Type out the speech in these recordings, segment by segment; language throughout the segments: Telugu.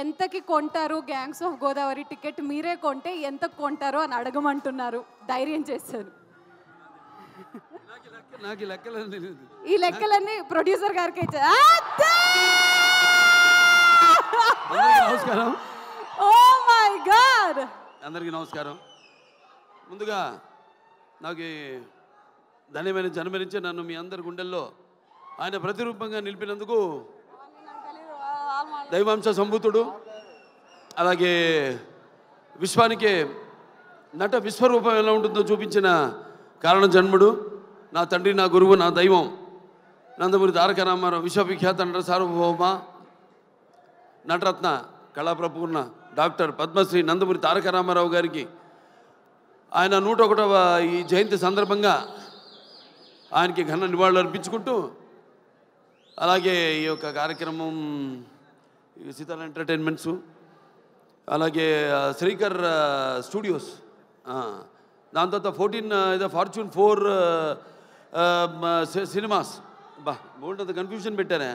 ఎంతకి కొంటారు గ్యాంగ్స్ ఆఫ్ గోదావరి టికెట్ మీరే కొంటే ఎంతకు కొంటారు అని అడగమంటున్నారు. ధైర్యం చేశారు. ఈ లెక్కలన్నీ ప్రొడ్యూసర్ గారికి నమస్కారం. ఓ మై గాడ్, అందరికీ నమస్కారం. ముందుగా నాకు ధన్యమైన జన్మనిచ్చి నన్ను మీ అందరి గుండెల్లో ఆయన ప్రతిరూపంగా నిలిపినందుకు దైవాంశ సంభూతుడు, అలాగే విశ్వానికే నట విశ్వరూపం ఎలా ఉంటుందో చూపించిన కారణ జన్ముడు, నా తండ్రి, నా గురువు, నా దైవం నందమూరి తారక రామారావు, విశ్వవిఖ్యాత నట సార్వభౌమ నటరత్న కళాప్రపూర్ణ డాక్టర్ పద్మశ్రీ నందమూరి తారక రామారావు గారికి ఆయన 101వ ఈ జయంతి సందర్భంగా ఆయనకి ఘన నివాళులు అర్పించుకుంటూ, అలాగే ఈ యొక్క కార్యక్రమం సీతాల ఎంటర్టైన్మెంట్స్, అలాగే శ్రీకర్ స్టూడియోస్, దాని తర్వాత 14 ఫార్చ్యూన్ 4 సినిమాస్, బోల్డ్ కన్ఫ్యూజన్ పెట్టానే.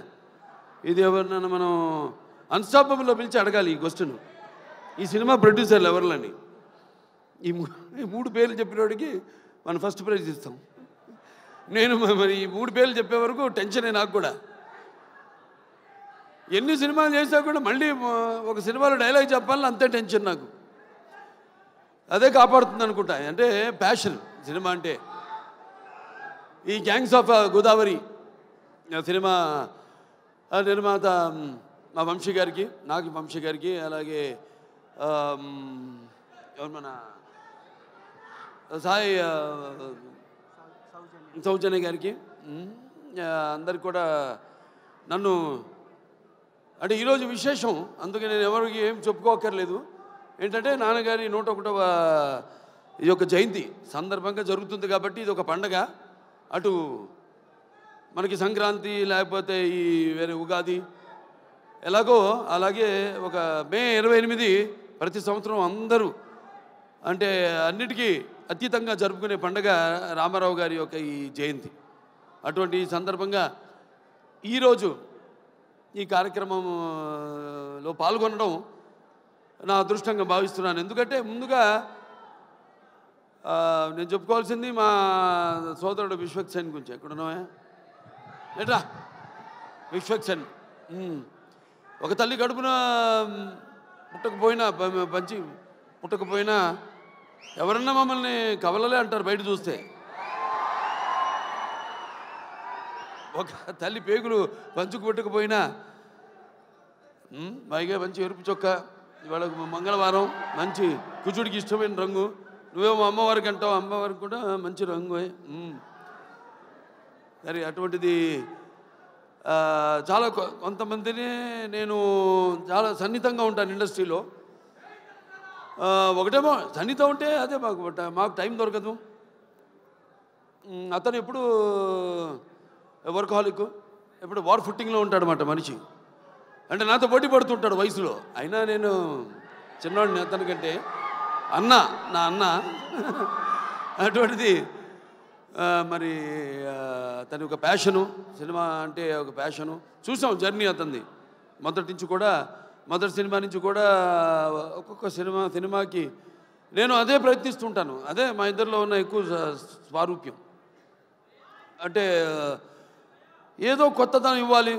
ఇది ఎవరినైనా మనం అన్స్టాపబుల్లో పిలిచి అడగాలి ఈ క్వశ్చన్. ఈ సినిమా ప్రొడ్యూసర్లు ఎవరిలని ఈ 3 పేర్లు చెప్పినోడికి మనం ఫస్ట్ ప్రైజ్ ఇస్తాం. నేను మరి ఈ 3 పేర్లు చెప్పే వరకు టెన్షనే నాకు కూడా. ఎన్ని సినిమాలు చేసినా కూడా మళ్ళీ ఒక సినిమాలో డైలాగ్ చెప్పాలని అంతే టెన్షన్ నాకు. అదే కాపాడుతుంది అనుకుంటా. అంటే ప్యాషన్ సినిమా అంటే. ఈ గ్యాంగ్స్ ఆఫ్ గోదావరి సినిమా నిర్మాత మా వంశీ గారికి, నాకు వంశీ గారికి, అలాగే ఎవరు మన సాయి సౌజన్య గారికి, అందరికి కూడా నన్ను అంటే ఈరోజు విశేషం. అందుకే నేను ఎవరికి ఏం చెప్పుకోకర్లేదు. ఏంటంటే నాన్నగారి 101వ ఈ యొక్క జయంతి సందర్భంగా జరుగుతుంది కాబట్టి ఇది ఒక పండగ. అటు మనకి సంక్రాంతి, లేకపోతే ఈ వేరే ఉగాది ఎలాగో అలాగే ఒక మే 28 ప్రతి సంవత్సరం అందరూ అంటే అన్నిటికీ అతీతంగా జరుపుకునే పండగ రామారావు గారి యొక్క ఈ జయంతి. అటువంటి సందర్భంగా ఈరోజు ఈ కార్యక్రమంలో పాల్గొనడం నా అదృష్టంగా భావిస్తున్నాను. ఎందుకంటే ముందుగా నేను చెప్పుకోవాల్సింది మా సోదరుడు విశ్వక్సేన్ గురించి. ఎక్కడున్నావా ఏట్రా విశ్వక్సేన్. ఒక తల్లి కడుపున పుట్టకపోయినా పుట్టకపోయినా ఎవరన్నా మమ్మల్ని కవలలే అంటారు బయట చూస్తే. ఒక తల్లి పేగులు పంచుకు పుట్టకపోయినా పైగా మంచి ఎరుపు చొక్క, ఇవాళ మంగళవారం మంచి కుచుడికి ఇష్టమైన రంగు, నువ్వేమో అమ్మవారికి అంటావు, అమ్మవారికి కూడా మంచి రంగు. సరే అటువంటిది చాలా కొంతమందిని నేను చాలా సన్నిహితంగా ఉంటాను ఇండస్ట్రీలో. ఒకటేమో సన్నిహితం ఉంటే అదే మాకు టైం దొరకదు. అతను ఎప్పుడు వర్కహాలిక్, ఎప్పుడు వార్ ఫుట్టింగ్లో ఉంటాడనమాట మనిషి. అంటే నాతో పోటీ పడుతుంటాడు వయసులో. అయినా నేను చిన్నవాడిని అతనికంటే. నా అన్న అటువంటిది. మరి తన ఒక ప్యాషను, సినిమా అంటే ఒక ప్యాషను. చూసాం జర్నీ అతనిది మొదటి సినిమా నుంచి కూడా ఒక్కొక్క సినిమాకి నేను అదే ప్రయత్నిస్తుంటాను. అదే మా ఇద్దరిలో ఉన్న ఎక్కువ స్వారూప్యం. అంటే ఏదో కొత్తదనం ఇవ్వాలి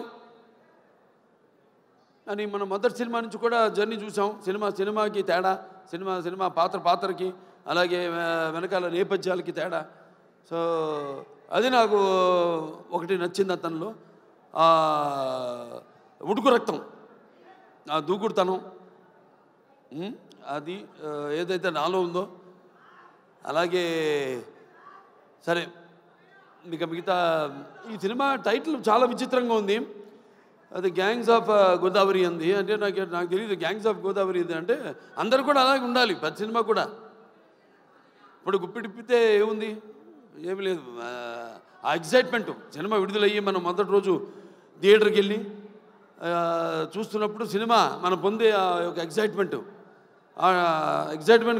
అని మనం మొదటి సినిమా నుంచి కూడా జర్నీ చూసాం. సినిమాకి తేడా, సినిమా పాత్రకి, అలాగే వెనకాల నేపథ్యాలకి తేడా. సో అది నాకు ఒకటి నచ్చింది అతనిలో. ఉడుకు రక్తం, ఆ దూకుడుతనం, అది ఏదైతే నాలో ఉందో. అలాగే సరే ఇక మిగతా ఈ సినిమా టైటిల్ చాలా విచిత్రంగా ఉంది. అది గ్యాంగ్స్ ఆఫ్ గోదావరి అంది. అంటే నాకు తెలియదు గ్యాంగ్స్ ఆఫ్ గోదావరి ఇది అంటే అందరు కూడా అలాగే ఉండాలి ప్రతి సినిమా కూడా. ఇప్పుడు గుప్పిడిప్పితే ఏముంది, ఏమి లేదు. ఆ ఎగ్జైట్మెంట్ సినిమా విడుదలయ్యి మనం మొదటి రోజు థియేటర్కి వెళ్ళి చూస్తున్నప్పుడు సినిమా మనం పొందే ఆ యొక్క ఎగ్జైట్మెంట్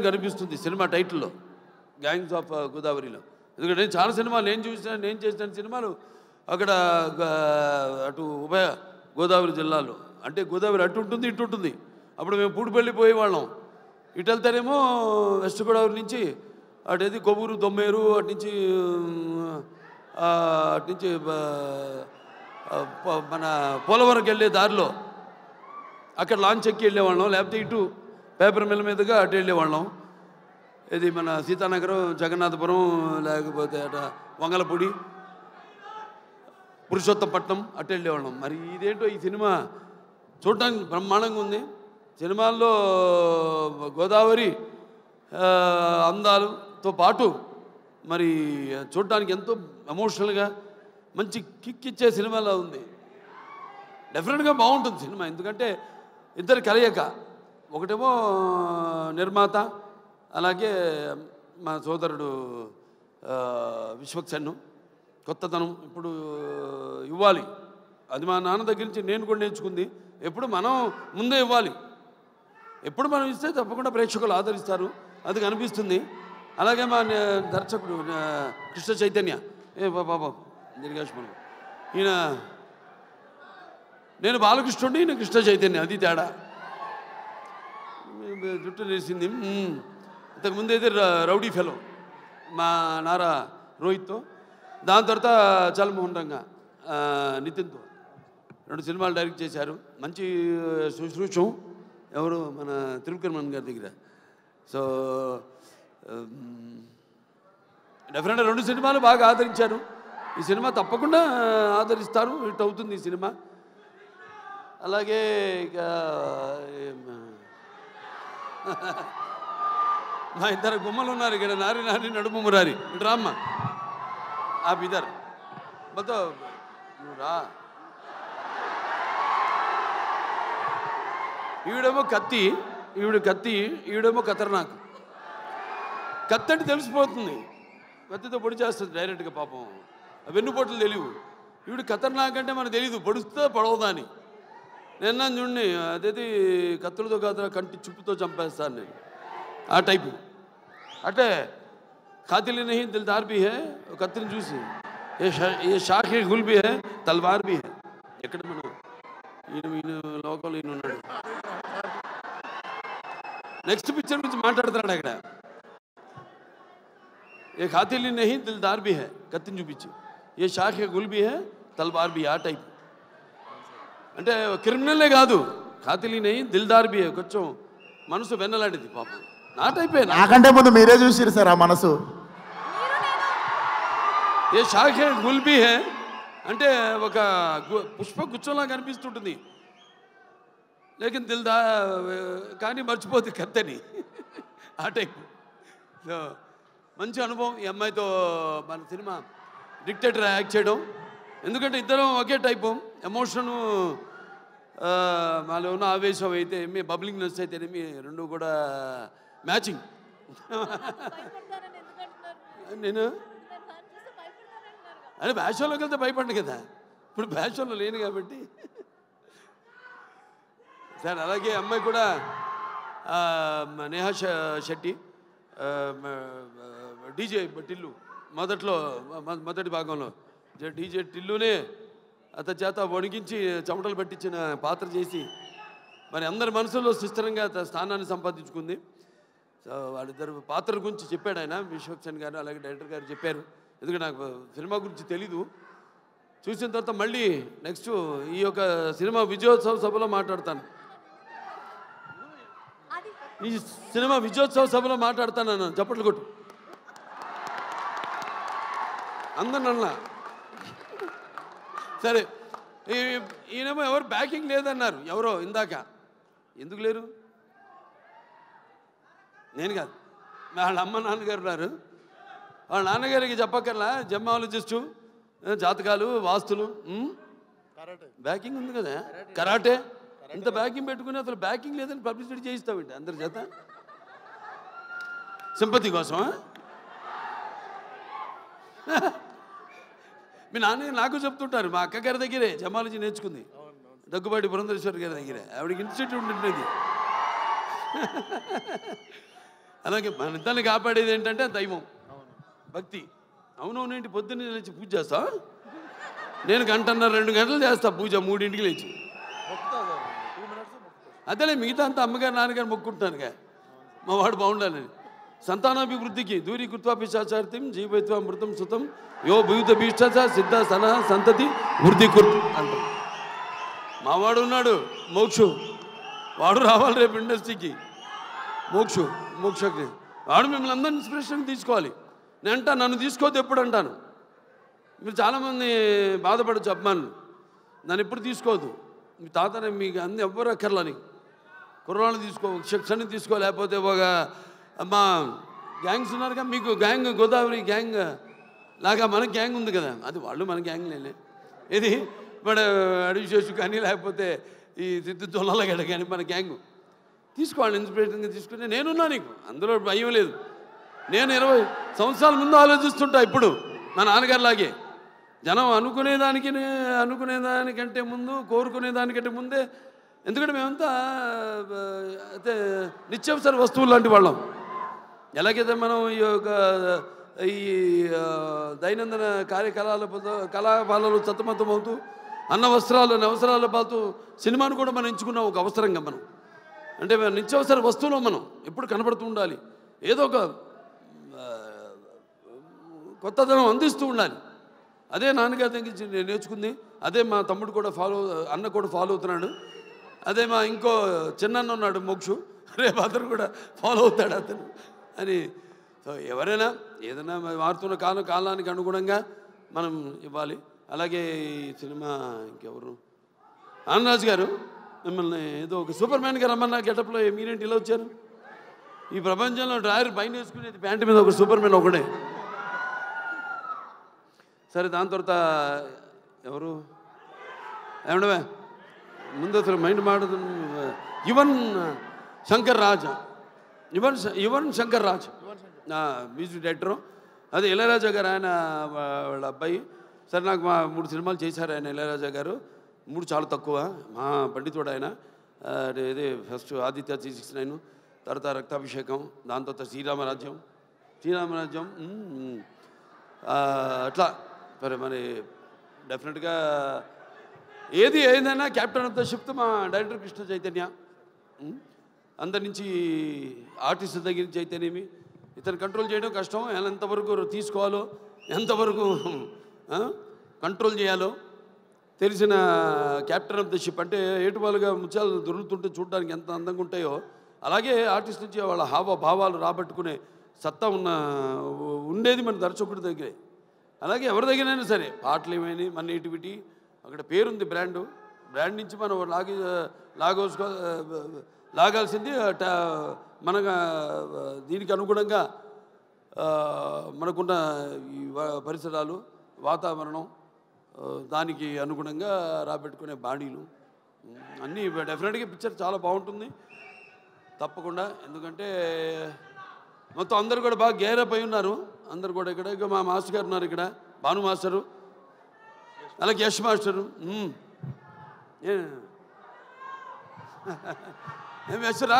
కనిపిస్తుంది సినిమా టైటిల్లో, గ్యాంగ్స్ ఆఫ్ గోదావరిలో. ఎందుకంటే నేను చాలా సినిమాలు నేను చేసిన సినిమాలు అక్కడ అటు ఉభయ గోదావరి జిల్లాలో, అంటే గోదావరి అటు ఉంటుంది ఇటు ఉంటుంది. అప్పుడు మేము పూడిపల్లి పోయేవాళ్ళం. ఇటు వెళ్తారేమో వెస్ట్ గోదావరి నుంచి అటేది కొవ్వూరు దొమ్మేరు అటు నుంచి మన పోలవరంకి వెళ్ళే దారిలో అక్కడ లాంచ్ ఎక్కి వెళ్ళేవాళ్ళం, లేకపోతే ఇటు పేపర్ మిల్ మీదుగా అటు వెళ్ళేవాళ్ళం. ఇది మన సీతానగరం, జగన్నాథపురం, లేకపోతే అట వంగలపూడి, పురుషోత్తపట్నం అటు వెళ్ళేవాళ్ళం. మరి ఇదేంటో ఈ సినిమా చూడటానికి బ్రహ్మాండంగా ఉంది. సినిమాల్లో గోదావరి అందాలతో పాటు మరి చూడటానికి ఎంతో ఎమోషనల్గా మంచి కిక్ ఇచ్చే సినిమాలో ఉంది. డెఫినెట్గా బాగుంటుంది సినిమా. ఎందుకంటే ఇద్దరు కలయిక, ఒకటేమో నిర్మాత, అలాగే మా సోదరుడు విశ్వక్సేన్. కొత్తతనం ఇప్పుడు ఇవ్వాలి, అది మా నాన్న దగ్గర నుంచి నేను కూడా నేర్చుకుంది. ఎప్పుడు మనం ముందే ఇవ్వాలి, ఎప్పుడు మనం ఇస్తే తప్పకుండా ప్రేక్షకులు ఆదరిస్తారు, అది కనిపిస్తుంది. అలాగే మా దర్శకుడు కృష్ణ చైతన్య, బాబా దీర్ఘాష్మణం, ఈయన నేను బాలకృష్ణుడిని, ఈయన కృష్ణ చైతన్య, అది తేడా. జుట్టు నేసింది. ఇంతకుముందు అయితే రౌడీ ఫెలో మా నారా రోహిత్తో, దాని తర్వాత చల్మోహన్ రంగా నితిన్తో 2 సినిమాలు డైరెక్ట్ చేశారు. మంచి శుశ్రూషం ఎవరు మన త్రివిక్రమన్ గారి దగ్గర. సో డెఫినెట్గా 2 సినిమాలు బాగా ఆదరించారు. ఈ సినిమా తప్పకుండా ఆదరిస్తారు, హిట్ అవుతుంది ఈ సినిమా. అలాగే ఇక మా ఇద్దరు గుమ్మలు ఉన్నారు ఇక్కడ, నారి నారి నడుము మురారి. ఇటు రామ్మ, आप इधर बताओ, రా. ఈవిడేమో కత్తి, ఈవిడేమో ఖతర్నాక్. కత్తి అంటే తెలిసిపోతుంది, కత్తితో పొడి చేస్తుంది డైరెక్ట్గా. పాపం వెన్నుపోట్లు తెలియవు. ఈవిడ ఖతర్నాక్ అంటే మనకు తెలియదు, పొడుస్తో పొడవదా అని. నిన్న చూడండి, అదేది కత్తులతో కాదు కంటి చుప్పుతో చంపేస్తాను నేను, ఆ టైపు. అంటే ఖాతిల్ నహీ దిల్దార్ భీ హై, కత్తిని చూసి ఏ షాఖే గుల్ భీ హై, తల్వార్ భీ హై. ఎక్కడ మనం ఈయన లోకల్ ఈయన ఉన్నాడు. నెక్స్ట్ పిక్చర్ గురించి మాట్లాడుతున్నాడు అక్కడ. ఏ ఖాతిల్ నహీ దిల్దార్ భీ హై, కత్తిని చూపించి ఏ షాఖే గుల్ భీ హై, తల్వార్ భీ, ఆ టైప్. అంటే క్రిమినల్లే కాదు, ఖాతిల్ నహీ దిల్దార్ భీ హై, కొంచెం మనసు వెన్నలాంటిది పాపం. నా టైపే. నాకంటే ముందు మీరే చూసిరు సార్ ఆ మనసు. ఏ షాఖే గుల్ భీ హై అంటే ఒక పుష్ప గుచ్చంలా కనిపిస్తుంటుంది, లేకిన్ దిల్దా కానీ మర్చిపోతుంది కత్తని, ఆ టైప్. సో మంచి అనుభవం ఈ అమ్మాయితో మన సినిమా డిక్టేటర్ యాక్ట్ చేయడం. ఎందుకంటే ఇద్దరం ఒకే టైపు, ఎమోషను మాలో ఉన్న ఆవేశం అయితే ఏమి, బబ్లింగ్నెస్ అయితే ఏమి, రెండు కూడా మ్యాచింగ్. నేను అంటే బ్యాషోలోకి వెళ్తే భయపడ్డు కదా, ఇప్పుడు బ్యాషోలో లేను కాబట్టి. సార్ అలాగే అమ్మాయి కూడా నేహా శెట్టి, డీజే టిల్లు, మొదటి భాగంలో డీజే టిల్లునే అతని చేత వణికించి చెమటలు పట్టించిన పాత్ర చేసి మరి అందరి మనసులో సుస్థిరంగా స్థానాన్ని సంపాదించుకుంది. సో వాళ్ళిద్దరు పాత్ర గురించి చెప్పాడు ఆయన, విశ్వక్సేన్ గారు అలాగే డైరెక్టర్ గారు చెప్పారు. ఎందుకంటే నాకు సినిమా గురించి తెలీదు. చూసిన తర్వాత మళ్ళీ నెక్స్ట్ ఈ యొక్క సినిమా విజయోత్సవ సభలో మాట్లాడతాను, ఈ సినిమా విజయోత్సవ సభలో మాట్లాడతాను. చప్పట్లు కొట్టు అందరినన్నా. సరే, ఈయనేమో ఎవరు బ్యాకింగ్ లేదన్నారు, ఎవరో ఇందాక. ఎందుకు లేరు? నేను కాదు, వాళ్ళ అమ్మ నాన్నగారు ఉన్నారు. వాళ్ళ నాన్నగారికి చెప్పక్కర్లా, జెమ్మాలజిస్టు, జాతకాలు, వాస్తులు, బ్యాకింగ్ ఉంది కదా, కరాటే. ఇంత బ్యాకింగ్ పెట్టుకుని అసలు బ్యాకింగ్ లేదని పబ్లిసిటీ చేయిస్తామండి అందరి చేత, సింపతి కోసం. మీ నాన్న నాకు చెప్తుంటారు, మా అక్క గారి దగ్గరే జమాలజీ నేర్చుకుంది, దగ్గుబాటి పురంధరేశ్వరి గారి దగ్గరే. ఆవిడకి ఇన్స్టిట్యూట్ ఉంటుంది. అలాగే మన ఇద్దరిని కాపాడేది ఏంటంటే దైవం, భక్తి. అవునవునేంటి, పొద్దున్నే లేచి పూజ చేస్తా నేను 1.5 2 గంటలు చేస్తా పూజ, 3ంటికి లేచి. అదేలే మిగతా అంతా అమ్మగారు నాన్నగారు మొక్కుంటున్నానుగా మా వాడు బాగుండాలని. సంతానాభివృద్ధికి దూరి కృత్వా పిశాచార్తిం జీవైత్వ మృతం సుతం యో భూత భీష్ట సిద్ధ సన సంతతి వృద్ధి కుర్తు అంటారు. మావాడు ఉన్నాడు మోక్షు, వాడు రావాలి రేపు ఇండస్ట్రీకి. మోక్షకి వాడు మిమ్మల్ని అందరినీ ఇన్స్పిరేషన్ తీసుకోవాలి. నేను అంటా నన్ను తీసుకోవద్దు ఎప్పుడు అంటాను. మీరు చాలామంది బాధపడచ్చు అభిమానులు, నన్ను ఎప్పుడు తీసుకోవద్దు. మీ తాతనే మీకు అన్ని ఎవ్వరు అక్కర్లని కుర్రాళ్ళు తీసుకో, శిక్షణ తీసుకో, లేకపోతే ఒక మా గ్యాంగ్స్ ఉన్నారుగా మీకు గ్యాంగ్, గోదావరి గ్యాంగ్ లాగా మన గ్యాంగ్ ఉంది కదా, అది వాళ్ళు మన గ్యాంగ్ లేలే. ఇది మన అడివిశేషు కానీ లేకపోతే ఈ సిద్ధు జొన్నల గడ కానీ మన గ్యాంగ్ తీసుకోవాలి. ఇన్స్పిరేషన్గా తీసుకుని నేనున్నా, నీకు అందులో భయం లేదు. నేను 20 సంవత్సరాల ముందు ఆలోచిస్తుంటా. ఇప్పుడు మా నాన్నగారిలాగే జనం అనుకునేదానికంటే ముందు, కోరుకునేదానికంటే ముందే. ఎందుకంటే మేమంతా అయితే నిత్యావసర వస్తువులు లాంటి వాళ్ళం. ఎలాగైతే మనం ఈ దైనందిన కళాపాలలో సతమతమవుతూ అన్న అవసరాలు పాతూ సినిమాను కూడా మనం ఎంచుకున్నాం ఒక అవసరంగా. మనం అంటే నిత్యావసర వస్తువులో మనం ఎప్పుడు కనపడుతూ ఉండాలి, ఏదో ఒక కొత్తదనం అందిస్తూ ఉండాలి. అదే నాన్నగారి దగ్గర నేను నేర్చుకుంది. అదే మా తమ్ముడు కూడా అన్న కూడా ఫాలో అవుతున్నాడు. అదే మా ఇంకో చిన్న ఉన్నాడు మోక్షు, రేపు అతను కూడా ఫాలో అవుతాడు అతను అని. సో ఎవరైనా ఏదైనా మారుతున్న కాలానికి అనుగుణంగా మనం ఇవ్వాలి. అలాగే ఈ సినిమా ఇంకెవరు ఆనందరాజు గారు మిమ్మల్ని ఏదో ఒక సూపర్ మ్యాన్గా రమ్మన్న గెటప్లో మీరేంటి ఇలా వచ్చారు? ఈ ప్రపంచంలో డ్రాయర్ పైన వేసుకునేది ప్యాంటు మీద ఒక సూపర్ మ్యాన్ ఒకడే. సరే, దాని తర్వాత ఎవరు ఏమండవే ముందు అసలు మైండ్ మాడదు. Yuvan Shankar Raj music director. అదే ఇళయరాజా గారు, ఆయన వాళ్ళ అబ్బాయి. సరే, నాకు మా 3 సినిమాలు చేశారు ఆయన ఇళయరాజా గారు. 3 చాలా తక్కువ. మా పండితుడు ఆయన. ఇది ఫస్ట్ ఆదిత్య 369, తర్వాత రక్తాభిషేకం, దాని తర్వాత శ్రీరామరాజ్యం అట్లా మరి డెఫినెట్గా ఏదైనా క్యాప్టెన్ ఆఫ్ ద షిప్ మా డైరెక్టర్ కృష్ణ చైతన్య. అందరి నుంచి ఆర్టిస్ట్ దగ్గర నుంచి అయితేనేమి ఇతను కంట్రోల్ చేయడం కష్టం. ఎంతవరకు తీసుకోవాలో, ఎంతవరకు కంట్రోల్ చేయాలో తెలిసిన క్యాప్టెన్ ఆఫ్ ద షిప్. అంటే ఏటువాలుగా ముత్యాలు దొరుకుతుంటే చూడడానికి ఎంత అందంగా ఉంటాయో, అలాగే ఆర్టిస్ట్ నుంచి వాళ్ళ హావభావాలు రాబట్టుకునే సత్తా ఉండేది మన దర్శకుడి దగ్గరే. అలాగే ఎవరి దగ్గరైనా సరే పాటలు ఏమైనా మన నేటివిటీ అక్కడ పేరుంది, బ్రాండ్ నుంచి మనం లాగాల్సింది మన దీనికి అనుగుణంగా మనకున్న ఈ పరిసరాలు, వాతావరణం, దానికి అనుగుణంగా రాబెట్టుకునే బాడీలు అన్నీ డెఫినెట్గా పిక్చర్ చాలా బాగుంటుంది తప్పకుండా. ఎందుకంటే మొత్తం అందరూ కూడా బాగా గేరప్ అయి ఉన్నారు. అందరు కూడా ఇక్కడ మా మాస్టర్ గారు ఉన్నారు, ఇక్కడ భాను మాస్టరు, అలాగే యశ్ మాస్టరు. ఏం యశ్రా,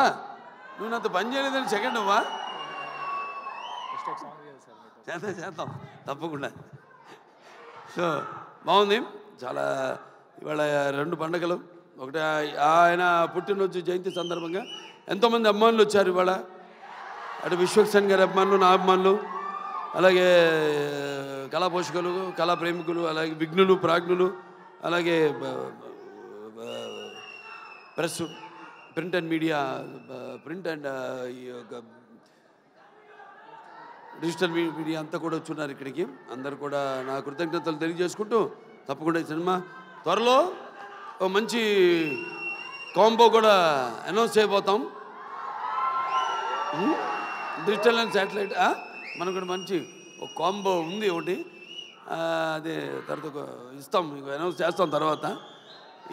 నువ్వు నాతో పని చేయలేదని సెకండ్ అవ్వా? చేద్దాం తప్పకుండా. సో బాగుంది చాలా. ఇవాళ 2 పండుగలు. ఒకటి ఆయన పుట్టినరోజు జయంతి సందర్భంగా ఎంతోమంది అభిమానులు వచ్చారు ఇవాళ. అటు విశ్వక్సేన్ గారి అభిమానులు, నా అభిమానులు, అలాగే కళా పోషకులు, కళా ప్రేమికులు, అలాగే విఘ్నులు, ప్రాజ్ఞులు, అలాగే press, print and media, print and ఈ యొక్క డిజిటల్ మీడియా అంతా కూడా వచ్చున్నారు ఇక్కడికి. అందరు కూడా నా కృతజ్ఞతలు తెలియజేసుకుంటూ తప్పకుండా ఈ సినిమా త్వరలో ఒక మంచి కాంబో కూడా అనౌన్స్ చేయబోతాం. డిజిటల్ అండ్ శాటిలైట్ మనకు కూడా మంచి ఒక కాంబో ఉంది ఒకటి. అదే తర్వాత ఇస్తాం, అనౌన్స్ చేస్తాం తర్వాత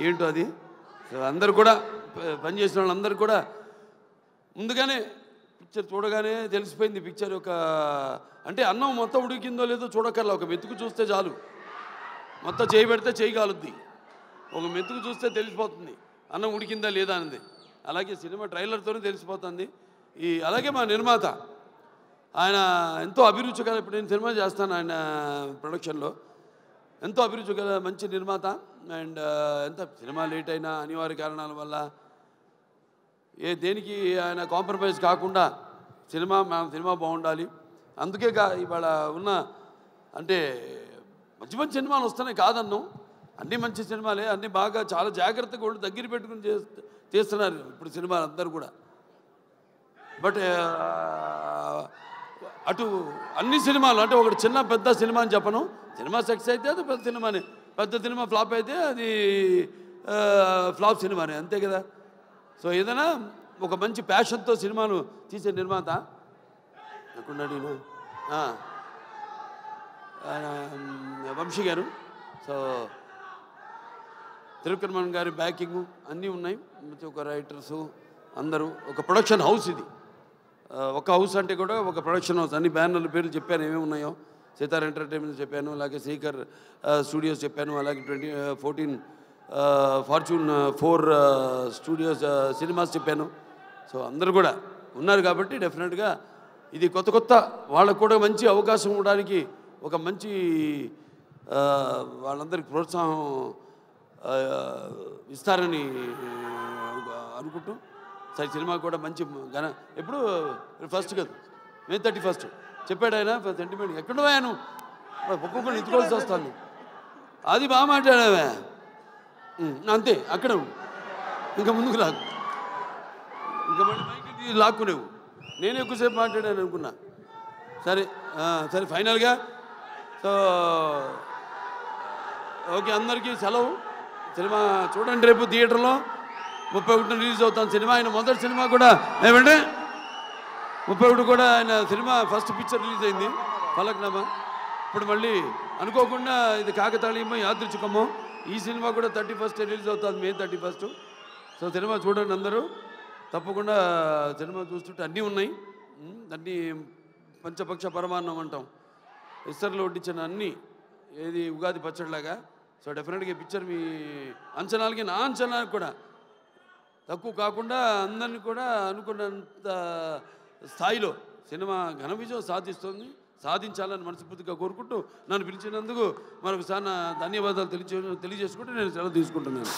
ఏంటో అది. అందరు కూడా పనిచేసిన వాళ్ళందరూ కూడా ముందుగానే పిక్చర్ చూడగానే తెలిసిపోయింది. పిక్చర్ ఒక అంటే అన్నం మొత్తం ఉడికిందో లేదో చూడక్కర్లా, ఒక మెతుకు చూస్తే చాలు. మొత్తం చేయి పెడితే చేయి కాలుద్ది, ఒక మెతుకు చూస్తే తెలిసిపోతుంది అన్నం ఉడికిందా లేదా అనేది. అలాగే సినిమా ట్రైలర్తోనే తెలిసిపోతుంది. అలాగే మా నిర్మాత ఆయన ఎంతో అభిరుచి గల, ఇప్పుడు నేను సినిమా చేస్తాను ఆయన ప్రొడక్షన్లో, ఎంతో అభిరుచి గల మంచి నిర్మాత. అండ్ ఎంత సినిమా లేట్ అయినా అనివార్య కారణాల వల్ల దేనికి ఆయన కాంప్రమైజ్ కాకుండా మన సినిమా బాగుండాలి. అందుకే ఇవాళ ఉన్న అంటే మంచి మంచి సినిమాలు వస్తున్నాయి కాదన్నాం, అన్నీ మంచి సినిమాలే, అన్నీ బాగా చాలా జాగ్రత్తగా వాళ్ళు దగ్గర పెట్టుకుని చేస్తున్నారు ఇప్పుడు సినిమాలు అందరూ కూడా. బట్ అటు అన్ని సినిమాలు అంటే ఒకటి చిన్న పెద్ద సినిమా అని చెప్పను, సినిమా సక్సెస్ అయితే అది పెద్ద సినిమానే, పెద్ద సినిమా ఫ్లాప్ అయితే అది ఫ్లాప్ సినిమానే, అంతే కదా. సో ఏదైనా ఒక మంచి ప్యాషన్తో సినిమాలు తీసే నిర్మాత ఎక్కడున్నాడు వంశీ గారు. సో తిరుక్కర్మన్ గారి బ్యాకింగ్ అన్నీ ఉన్నాయి, ఒక రైటర్సు అందరూ, ఒక ప్రొడక్షన్ హౌస్ ఇది. ఒక హౌస్ అంటే కూడా ఒక ప్రొడక్షన్ హౌస్. అన్ని బ్యానర్ల పేర్లు చెప్పాను ఏమేమి ఉన్నాయో, సితార్ ఎంటర్టైన్మెంట్ చెప్పాను, అలాగే శ్రీకర్ స్టూడియోస్ చెప్పాను, అలాగే 14 ఫార్చ్యూన్ 4 స్టూడియోస్ సినిమాస్ చెప్పాను. సో అందరూ కూడా ఉన్నారు కాబట్టి డెఫినెట్గా ఇది కొత్త వాళ్ళకు కూడా మంచి అవకాశం ఇవ్వడానికి ఒక మంచి వాళ్ళందరికీ ప్రోత్సాహం ఇస్తారని అనుకుంటూ సరే సినిమా కూడా మంచి ఎప్పుడు ఫస్ట్ కదా May 31 చెప్పాడు ఆయన సెంటిమెంట్. ఎక్కడో ఆయన ఒక్కొక్కరు ఎత్తుకోవాల్సి వస్తాను, అది బాగా మాట్లాడావే అంతే, అక్కడ ఇంకా ముందుకు లాగు, ఇంకా మళ్ళీ మైకి లాక్కునేవు. నేను ఎక్కువసేపు మాట్లాడాను అనుకున్నా. సరే సరే ఫైనల్గా సో ఓకే, అందరికీ సెలవు. సినిమా చూడండి, రేపు థియేటర్లో 31 రిలీజ్ అవుతాను సినిమా. ఆయన మొదటి సినిమా కూడా ఏమంటే 31 కూడా ఆయన సినిమా ఫస్ట్ పిక్చర్ రిలీజ్ అయింది ఫలక్నామా. ఇప్పుడు మళ్ళీ అనుకోకుండా ఇది కాకతాళీయమో యాదృచ్ఛికమో ఈ సినిమా కూడా 31 రిలీజ్ అవుతుంది, May 31. సో సినిమా చూడండి అందరూ తప్పకుండా. సినిమా చూస్తుంటే అన్నీ ఉన్నాయి, అన్నీ పంచపక్ష పరమాన్నం అంటాం, ఇస్తర్లో వడ్డించిన అన్నీ, ఏది ఉగాది పచ్చడిలాగా. సో డెఫినెట్గా ఈ పిక్చర్ మీ అంచనాలకి నా అంచనాలకు కూడా తక్కువ కాకుండా అందరినీ కూడా అనుకున్నంత స్థాయిలో సినిమా ఘన విజయం సాధించాలని మనస్ఫూర్తిగా కోరుకుంటూ నన్ను పిలిచినందుకు మరొకసారి నా ధన్యవాదాలు తెలియజేసుకుంటూ నేను సెలవు తీసుకుంటున్నాను.